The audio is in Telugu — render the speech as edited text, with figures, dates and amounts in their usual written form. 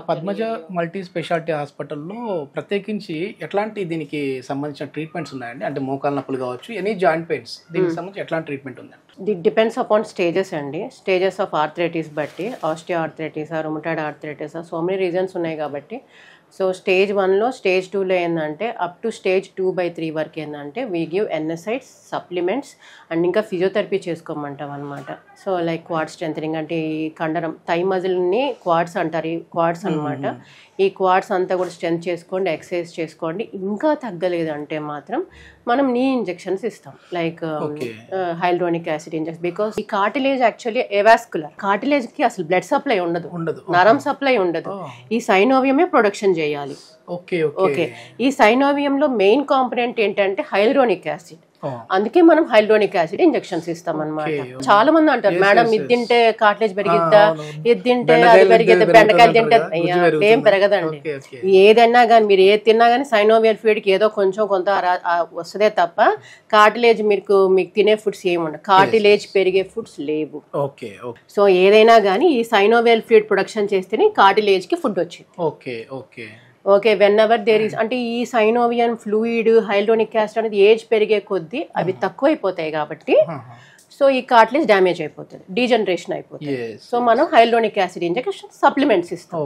పద్మజ మల్టీ స్పెషాలిటీ హాస్పిటల్లో ప్రత్యేకించి ఎట్లాంటి దీనికి సంబంధించిన ట్రీట్మెంట్స్ ఉన్నాయండి? అంటే మోకాలు నొప్పులు కావచ్చు, ఎనీ జాయింట్ పెయిన్స్, దీనికి సంబంధించి ఎట్లాంటి ట్రీట్మెంట్ ఉందండి? ది డిపెండ్స్ అపాన్ స్టేజెస్ అండి. స్టేజెస్ ఆఫ్ ఆర్థరైటిస్ బట్టి, osteo arthritis, rheumatoid arthritis, so many reasons ఉన్నాయి కాబట్టి, సో స్టేజ్ 1లో స్టేజ్ 2లో ఏంటంటే అప్ టు స్టేజ్ 2/3 వరకు ఏంటంటే we give NSAIDs, supplements and ఇంకా ఫిజియోథెరపీ చేసుకోమంటాం అనమాట. సో లైక్ క్వాడ్ స్ట్రెంథనింగ్ అంటే ఈ కండరం థై మజిల్ని క్వాడ్స్ అంటారు, ఈ క్వాడ్స్ అనమాట. ఈ క్వాడ్స్ అంతా కూడా స్ట్రెంత్ చేసుకోండి, ఎక్సర్సైజ్ చేసుకోండి. ఇంకా తగ్గలేదంటే మాత్రం మనం నీ ఇంజెక్షన్స్ ఇస్తాం, లైక్ హైల్డ్రోనిక్ యాసిడ్ ఇంజెక్షన్. బికాస్ ఈ కార్టిలేజ్ యాక్చువల్లీ ఎవాస్కులర్, కార్టిలేజ్ కి అసలు బ్లడ్ సప్లై ఉండదు, నరం సప్లై ఉండదు. ఈ సైనోవియమే ప్రొడక్షన్ చేయాలి. ఓకే, ఈ సైనోవియంలో మెయిన్ కాంపోనెంట్ ఏంటంటే హైల్డ్రోనిక్ యాసిడ్. అందుకే మనం హైల్డ్రోనిక్ యాసిడ్ ఇంజెక్షన్స్ ఇస్తాం అనమాట. చాలా మంది అంటారు, మేడం ఇది తింటే కార్టిలేజ్ పెరిగిద్దా, ఇది తింటే అది పెరిగిద్దా, బెండకాయలు తింటే ఏం పెరగదండి. ఏదైనా కానీ మీరు ఏది తిన్నా కానీ సైనోవియల్ ఫీడ్ కి ఏదో కొంచెం కొంత వస్తుందే తప్ప కార్టిలేజ్ మీకు తినే ఫుడ్స్ ఏమి ఉండవు. కార్టిలేజ్ పెరిగే ఫుడ్స్ లేవు. సో ఏదైనా కానీ ఈ సైనోవియల్ ఫీడ్ ప్రొడక్షన్ చేస్తేనే కార్టిలేజ్ కి ఫుడ్ వచ్చింది. Okay, whenever there is అంటే ఈ సైనోవియన్ ఫ్లూయిడ్, హైల్డ్రోనిక్ యాసిడ్ అనేది ఏజ్ పెరిగే కొద్దీ అవి తక్కువైపోతాయి కాబట్టి సో ఈ కార్టిలేజ్ డ్యామేజ్ అయిపోతుంది, డీజనరేషన్ అయిపోతుంది. సో మనం హైల్డ్రోనిక్ యాసిడ్ ఇంజెక్షన్ సప్లిమెంట్స్ ఇస్తాం.